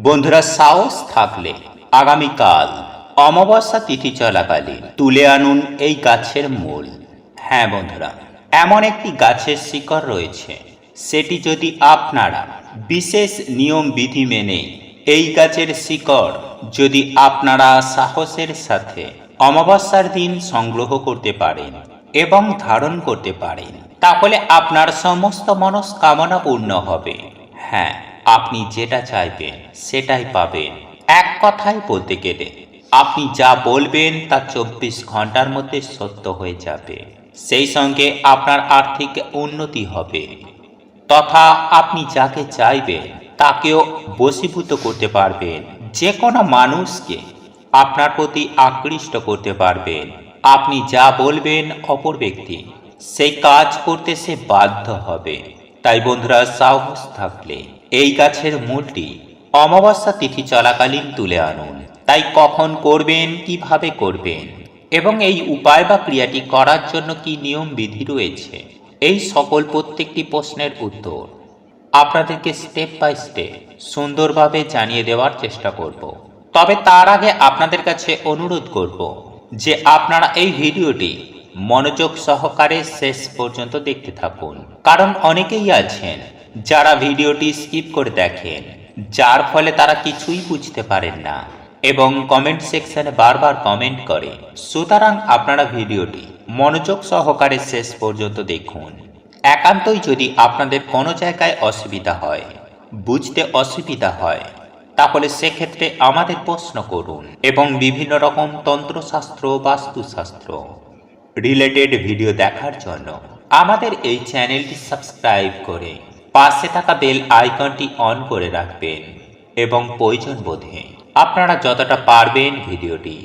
বন্ধুরা, সাহস থাকলে আগামীকাল অমাবস্যা তিথি চলাকালীন তুলে আনুন এই গাছের মূল। হ্যাঁ বন্ধুরা, এমন একটি গাছের শিকড় রয়েছে, সেটি যদি আপনারা বিশেষ নিয়ম বিধি মেনে এই গাছের শিকড় যদি আপনারা সাহসের সাথে অমাবস্যার দিন সংগ্রহ করতে পারেন এবং ধারণ করতে পারেন, তাহলে আপনার সমস্ত মনস্কামনা পূর্ণ হবে। হ্যাঁ, আপনি যেটা চাইবেন সেটাই পাবেন। এক কথায় বলতে গেলে আপনি যা বলবেন তা 24 ঘন্টার মধ্যে সত্য হয়ে যাবে। সেই সঙ্গে আপনার আর্থিক উন্নতি হবে, তথা আপনি যাকে চাইবেন তাকেও বশীভূত করতে পারবেন। যে কোনো মানুষকে আপনার প্রতি আকৃষ্ট করতে পারবেন। আপনি যা বলবেন অপর ব্যক্তি সেই কাজ করতে সে বাধ্য হবে। তাই বন্ধুরা, সাহস থাকলে এই গাছের মূলটি অমাবস্যা তিথি চলাকালীন তুলে আনুন। তাই কখন করবেন, কিভাবে করবেন এবং এই উপায় বা ক্রিয়াটি করার জন্য কি নিয়ম বিধি রয়েছে, এই সকল প্রত্যেকটি প্রশ্নের উত্তর আপনাদেরকে স্টেপ বাই স্টেপ সুন্দরভাবে জানিয়ে দেওয়ার চেষ্টা করব। তবে তার আগে আপনাদের কাছে অনুরোধ করব যে আপনারা এই ভিডিওটি মনোযোগ সহকারে শেষ পর্যন্ত দেখতে থাকুন। কারণ অনেকেই আছেন যারা ভিডিওটি স্কিপ করে দেখেন, যার ফলে তারা কিছুই বুঝতে পারেন না এবং কমেন্ট সেকশনে বারবার কমেন্ট করে। সুতরাং আপনারা ভিডিওটি মনোযোগ সহকারে শেষ পর্যন্ত দেখুন। একান্তই যদি আপনাদের কোনো জায়গায় অসুবিধা হয়, বুঝতে অসুবিধা হয়, তাহলে সেক্ষেত্রে আমাদের প্রশ্ন করুন এবং বিভিন্ন রকম তন্ত্রশাস্ত্র, বাস্তুশাস্ত্র রিলেটেড ভিডিও দেখার জন্য আমাদের এই চ্যানেলটি সাবস্ক্রাইব করে পাশে থাকা বেল আইকনটি অন করে রাখবেন এবং প্রয়োজন বোধে আপনারা যতটা পারবেন ভিডিওটি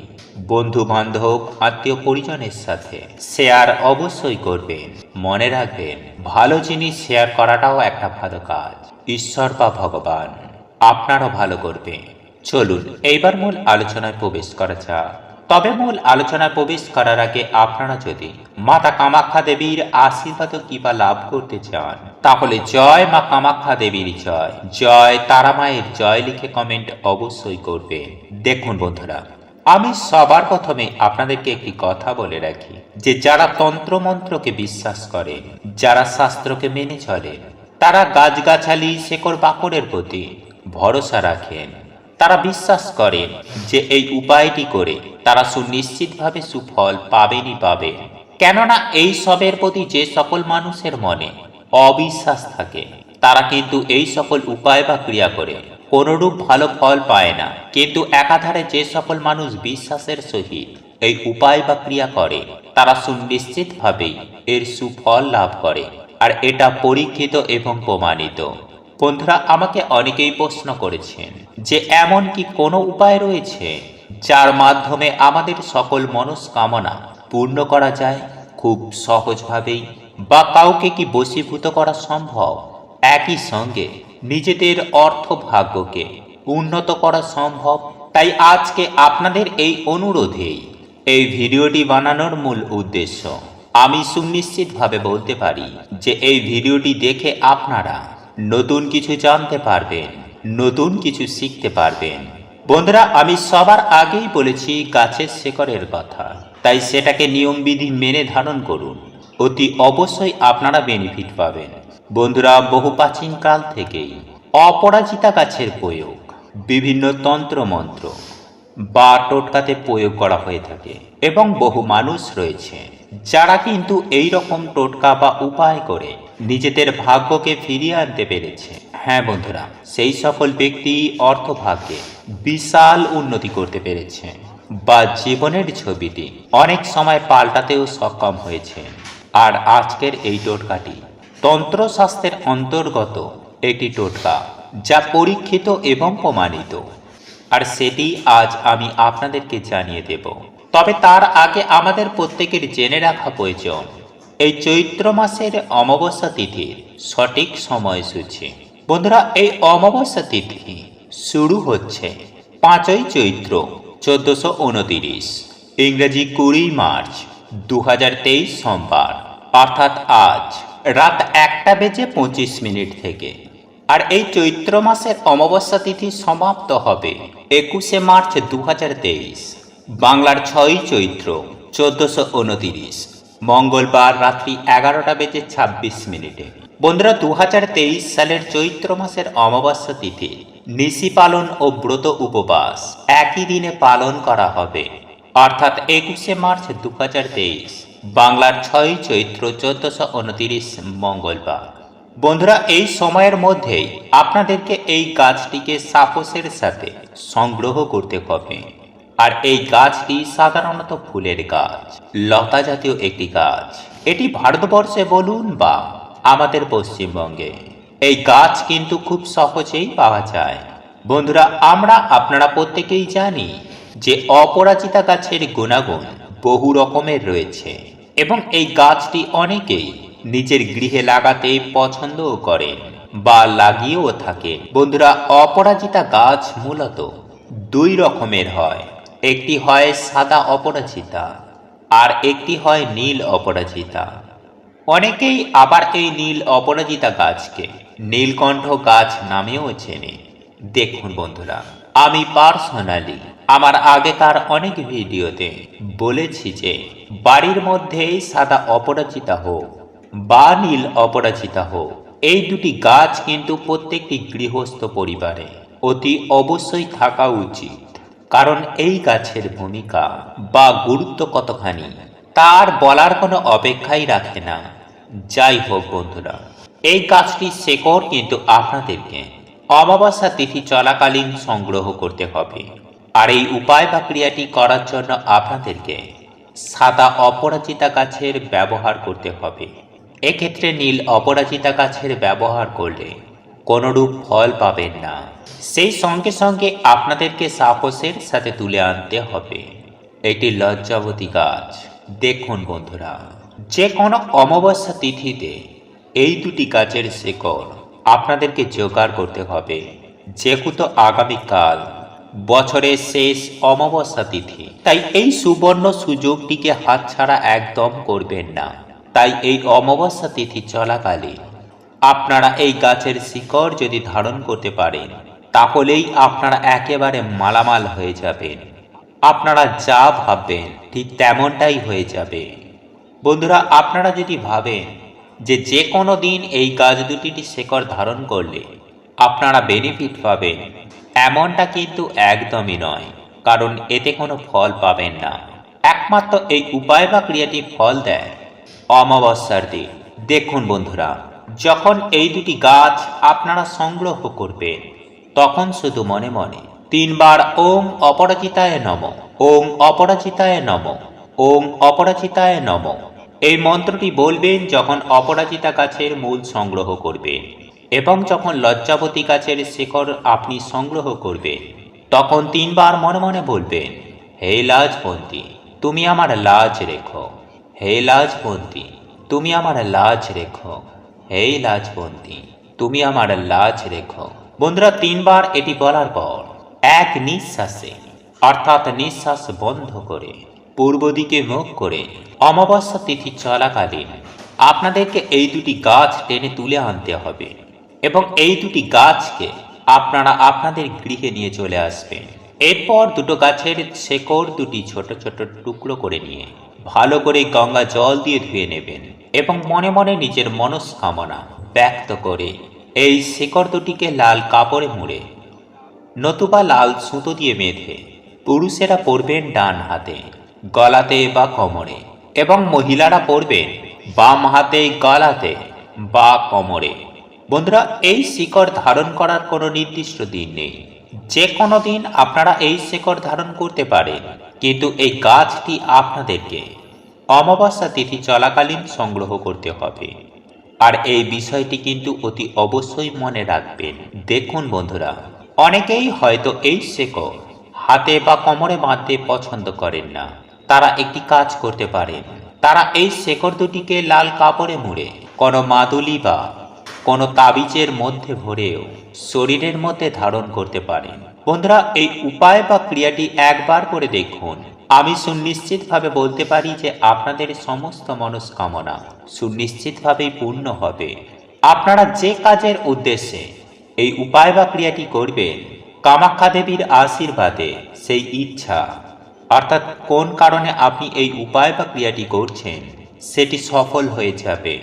বন্ধু বান্ধব, আত্মীয় পরিজনের সাথে শেয়ার অবশ্যই করবেন। মনে রাখবেন, ভালো জিনিস শেয়ার করাটাও একটা ভালো কাজ। ঈশ্বর বা ভগবান আপনারও ভালো করবে। চলুন এইবার মূল আলোচনায় প্রবেশ করা যাক। তবে মূল আলোচনায় প্রবেশ করার আগে আপনারা যদি মাতা কামাখ্যা দেবীর আশীর্বাদ ও কৃপা লাভ করতে চান, তাহলে জয় মা কামাখ্যা দেবীর জয়, জয় তারা মায়ের জয় লিখে কমেন্ট অবশ্যই করবে। দেখুন বন্ধুরা, আমি সবার প্রথমে আপনাদেরকে একটি কথা বলে রাখি যে যারা তন্ত্রমন্ত্রকে বিশ্বাস করেন, যারা শাস্ত্রকে মেনে চলেন, তারা গাছগাছালি, শেকড় বাকড়ের প্রতি ভরসা রাখেন। তারা বিশ্বাস করেন যে এই উপায়টি করে তারা সুনিশ্চিতভাবে সুফল পাবেনই পাবেন। কেননা এই সবের প্রতি যে সকল মানুষের মনে অবিশ্বাস থাকে, তারা কিন্তু এই সকল উপায় বা ক্রিয়া করে কোনরূপ ভালো ফল পায় না। কিন্তু একাধারে যে সকল মানুষ বিশ্বাসের সহিত এই উপায় বা ক্রিয়া করে, তারা সুনিশ্চিতভাবেই এর সুফল লাভ করে। আর এটা পরীক্ষিত এবং প্রমাণিত। বন্ধুরা, আমাকে অনেকেই প্রশ্ন করেছেন যে এমন কি কোনো উপায় রয়েছে যার মাধ্যমে আমাদের সকল মনস্কামনা পূর্ণ করা যায় খুব সহজভাবেই, বা কাউকে কি বশীভূত করা সম্ভব, একই সঙ্গে নিজেদের অর্থ ভাগ্যকে উন্নত করা সম্ভব? তাই আজকে আপনাদের এই অনুরোধেই এই ভিডিওটি বানানোর মূল উদ্দেশ্য। আমি সুনিশ্চিতভাবে বলতে পারি যে এই ভিডিওটি দেখে আপনারা নতুন কিছু জানতে পারবেন, নতুন কিছু শিখতে পারবেন। বন্ধুরা, আমি সবার আগেই বলেছি গাছের শেকড়ের কথা, তাই সেটাকে নিয়মবিধি মেনে ধারণ করুন, অতি অবশ্যই আপনারা বেনিফিট পাবেন। বন্ধুরা, বহু প্রাচীনকাল থেকেই অপরাজিতা গাছের প্রয়োগ বিভিন্ন তন্ত্রমন্ত্র বা টোটকাতে প্রয়োগ করা হয়ে থাকে এবং বহু মানুষ রয়েছে যারা কিন্তু এই রকম টোটকা বা উপায় করে নিজেদের ভাগ্যকে ফিরিয়ে আনতে পেরেছে। হ্যাঁ বন্ধুরা, সেই সকল ব্যক্তি অর্থভাগ্যে বিশাল উন্নতি করতে পেরেছে বা জীবনের ছবিটি অনেক সময় পাল্টাতেও সক্ষম হয়েছে। আর আজকের এই টোটকাটি তন্ত্রশাস্ত্রের অন্তর্গত একটি টোটকা, যা পরীক্ষিত এবং প্রমাণিত। আর সেটি আজ আমি আপনাদেরকে জানিয়ে দেব। তবে তার আগে আমাদের প্রত্যেকের জেনে রাখা প্রয়োজন এই চৈত্র মাসের অমাবস্যা তিথির সঠিক সময়সূচি। বন্ধুরা, এই অমাবস্যা তিথি শুরু হচ্ছে 5ই চৈত্র 1429, ইংরেজি 20 মার্চ 2023 সোমবার, অর্থাৎ আজ রাত 1:25 থেকে। আর এই চৈত্র মাসের অমাবস্যা তিথি সমাপ্ত হবে 21শে মার্চ 2023, বাংলার 6ই চৈত্র 1429, মঙ্গলবার রাত্রি 11:26। বন্ধুরা, 2023 সালের চৈত্র মাসের অমাবস্যা তিথি নিশি পালন ও ব্রত উপবাস একই দিনে পালন করা হবে, অর্থাৎ 21শে মার্চ 2023, বাংলার 6ই চৈত্র 1429 মঙ্গলবার। বন্ধুরা, এই সময়ের মধ্যেই আপনাদেরকে এই গাছটিকে সাহসের সাথে সংগ্রহ করতে হবে। আর এই গাছটি সাধারণত ফুলের গাছ, লতা জাতীয় একটি গাছ। এটি ভারতবর্ষে বলুন বা আমাদের পশ্চিমবঙ্গে এই গাছ কিন্তু খুব সহজেই পাওয়া যায়। বন্ধুরা, আপনারা প্রত্যেকেই জানি যে অপরাজিতা গাছের গুণাগুণ বহু রকমের রয়েছে এবং এই গাছটি অনেকেই নিজের গৃহে লাগাতে পছন্দও করেন বা লাগিয়েও থাকে। বন্ধুরা, অপরাজিতা গাছ মূলত দুই রকমের হয়। একটি হয় সাদা অপরাজিতা আর একটি হয় নীল অপরাজিতা। অনেকেই আবার এই নীল অপরাজিতা গাছকে নীলকণ্ঠ গাছ নামেও চেনে। দেখুন বন্ধুরা, আমি পার্সোনালি আমার আগেকার অনেক ভিডিওতে বলেছি যে বাড়ির মধ্যেই সাদা অপরাজিতা হোক বা নীল অপরাজিতা হোক, এই দুটি গাছ কিন্তু প্রত্যেকটি গৃহস্থ পরিবারে অতি অবশ্যই থাকা উচিত। কারণ এই গাছের ভূমিকা বা গুরুত্ব কতখানি তার বলার কোনো অপেক্ষাই রাখে না। যাই হোক বন্ধুরা, এই গাছটির শেকড় কিন্তু আপনাদেরকে অমাবস্যা তিথি চলাকালীন সংগ্রহ করতে হবে। আর এই উপায় বা ক্রিয়াটি করার জন্য আপনাদেরকে সাদা অপরাজিতা গাছের ব্যবহার করতে হবে। এক্ষেত্রে নীল অপরাজিতা গাছের ব্যবহার করলে কোনরূপ ফল পাবেন না। সেই সঙ্গে সঙ্গে আপনাদেরকে সাহসের সাথে তুলে আনতে হবে এটি লজ্জাবতী গাছ। দেখুন বন্ধুরা, যে কোনো অমাবস্যা তিথিতে এই দুটি গাছের শেকড় আপনাদেরকে জোগাড় করতে হবে, যেহেতু আগামীকাল বছরের শেষ অমাবস্যা তিথি। তাই এই সুবর্ণ সুযোগটিকে হাতছাড়া একদম করবেন না। তাই এই অমাবস্যা তিথি চলাকালীন আপনারা এই গাছের শিকড় যদি ধারণ করতে পারেন, তাহলেই আপনারা একেবারে মালামাল হয়ে যাবেন। আপনারা যা ভাববেন ঠিক তেমনটাই হয়ে যাবে। বন্ধুরা, আপনারা যদি ভাবেন যে কোনো দিন এই গাছ দুটির শিকড় ধারণ করলে আপনারা বেনিফিট পাবেন, এমনটা কিন্তু একদমই নয়। কারণ এতে কোনো ফল পাবেন না। একমাত্র এই উপায় বা ক্রিয়াটি ফল দেয় অমাবস্যার দিন। দেখুন বন্ধুরা, যখন এই দুটি গাছ আপনারা সংগ্রহ করবেন, তখন শুধু মনে মনে 3 বার ওম অপরাজিতায় নমঃ, ওম অপরাজিতায় নমঃ, ওম অপরাজিতায় নমঃ এই মন্ত্রটি বলবেন যখন অপরাজিতা গাছের মূল সংগ্রহ করবেন। এবং যখন লজ্জাবতী গাছের শিকড় আপনি সংগ্রহ করবেন, তখন 3 বার মনে মনে বলবেন, হে লাজবন্তী তুমি আমার লাজ রেখো, হে লাজবন্তী তুমি আমার লাজ রেখো, হে লাজবন্তী তুমি আমার লাজ রেখো। বন্ধুরা, 3 বার এটি বলার পর এক নিঃশ্বাসে, অর্থাৎ নিঃশ্বাস বন্ধ করে পূর্ব দিকে মুখ করে অমাবস্যা তিথি চলাকালীন আপনাদেরকে এই দুটি গাছ টেনে তুলে আনতে হবে এবং এই দুটি গাছকে আপনারা আপনাদের গৃহে নিয়ে চলে আসবেন। এরপর দুটো গাছের শেকড় দুটি ছোট ছোট টুকরো করে নিয়ে ভালো করে গঙ্গা জল দিয়ে ধুয়ে নেবেন এবং মনে মনে নিজের মনস্কামনা ব্যক্ত করে এই শেকড় দুটিকে লাল কাপড়ে মুড়ে নতুবা লাল সুতো দিয়ে বেঁধে পুরুষেরা পরবেন ডান হাতে, গলাতে বা কোমরে, এবং মহিলারা পরবেন বাম হাতে, গলাতে বা কোমরে। বন্ধুরা, এই শিকড় ধারণ করার কোনো নির্দিষ্ট দিন নেই। যে কোনো দিন আপনারা এই শিকড় ধারণ করতে পারেন, কিন্তু এই গাছটি আপনাদেরকে অমাবস্যা তিথি চলাকালীন সংগ্রহ করতে হবে। আর এই বিষয়টি কিন্তু অতি অবশ্যই মনে রাখবেন। দেখুন বন্ধুরা, অনেকেই হয়তো এই শিকড় হাতে বা কোমরে বাঁধতে পছন্দ করেন না। তারা একটি কাজ করতে পারেন, তারা এই শেকড় দুটিকে লাল কাপড়ে মুড়ে কোনো মাদুলি বা কোনো তাবিজের মধ্যে ভরেও শরীরের মধ্যে ধারণ করতে পারেন। বন্ধুরা, এই উপায় বা ক্রিয়াটি একবার করে দেখুন। আমি সুনিশ্চিতভাবে বলতে পারি যে আপনাদের সমস্ত মনস্কামনা সুনিশ্চিতভাবেই পূর্ণ হবে। আপনারা যে কাজের উদ্দেশ্যে এই উপায় বা ক্রিয়াটি করবেন কামাখ্যা দেবীর আশীর্বাদে, সেই ইচ্ছা অর্থাৎ কোন কারণে আপনি এই উপায় বা ক্রিয়াটি করছেন সেটি সফল হয়ে যাবে।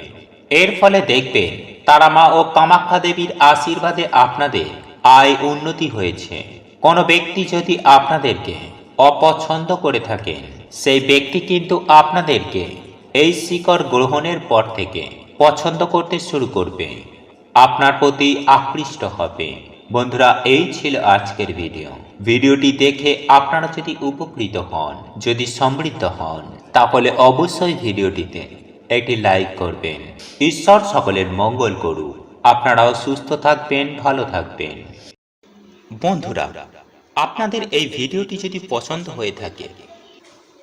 এর ফলে দেখবেন তারা মা ও কামাখ্যা দেবীর আশীর্বাদে আপনাদের আয় উন্নতি হয়েছে। কোনো ব্যক্তি যদি আপনাদেরকে অপছন্দ করে থাকেন, সেই ব্যক্তি কিন্তু আপনাদেরকে এই শিকড় গ্রহণের পর থেকে পছন্দ করতে শুরু করবে, আপনার প্রতি আকৃষ্ট হবে। বন্ধুরা, এই ছিল আজকের ভিডিওটি দেখে আপনারা যদি উপকৃত হন, যদি সমৃদ্ধ হন, তাহলে অবশ্যই ভিডিওটিতে একটি লাইক করবেন। ঈশ্বর সকলের মঙ্গল করুক। আপনারাও সুস্থ থাকবেন, ভালো থাকবেন। বন্ধুরা, আপনাদের এই ভিডিওটি যদি পছন্দ হয়ে থাকে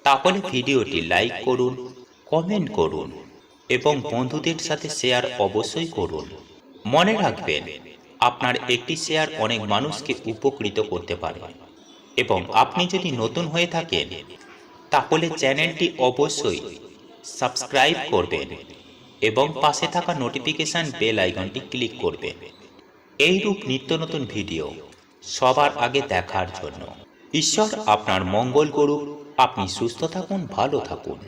তাহলে ভিডিওটি লাইক করুন, কমেন্ট করুন এবং বন্ধুদের সাথে শেয়ার অবশ্যই করুন। মনে রাখবেন, আপনার একটি শেয়ার অনেক মানুষকে উপকৃত করতে পারে। এবং আপনি যদি নতুন হয়ে থাকেন তাহলে চ্যানেলটি অবশ্যই সাবস্ক্রাইব করবেন এবং পাশে থাকা নোটিফিকেশন বেল আইকনটি ক্লিক করবেন এইরূপ নিত্য নতুন ভিডিও সবার আগে দেখার জন্য। ঈশ্বর আপনার মঙ্গল করুক। আপনি সুস্থ থাকুন, ভালো থাকুন।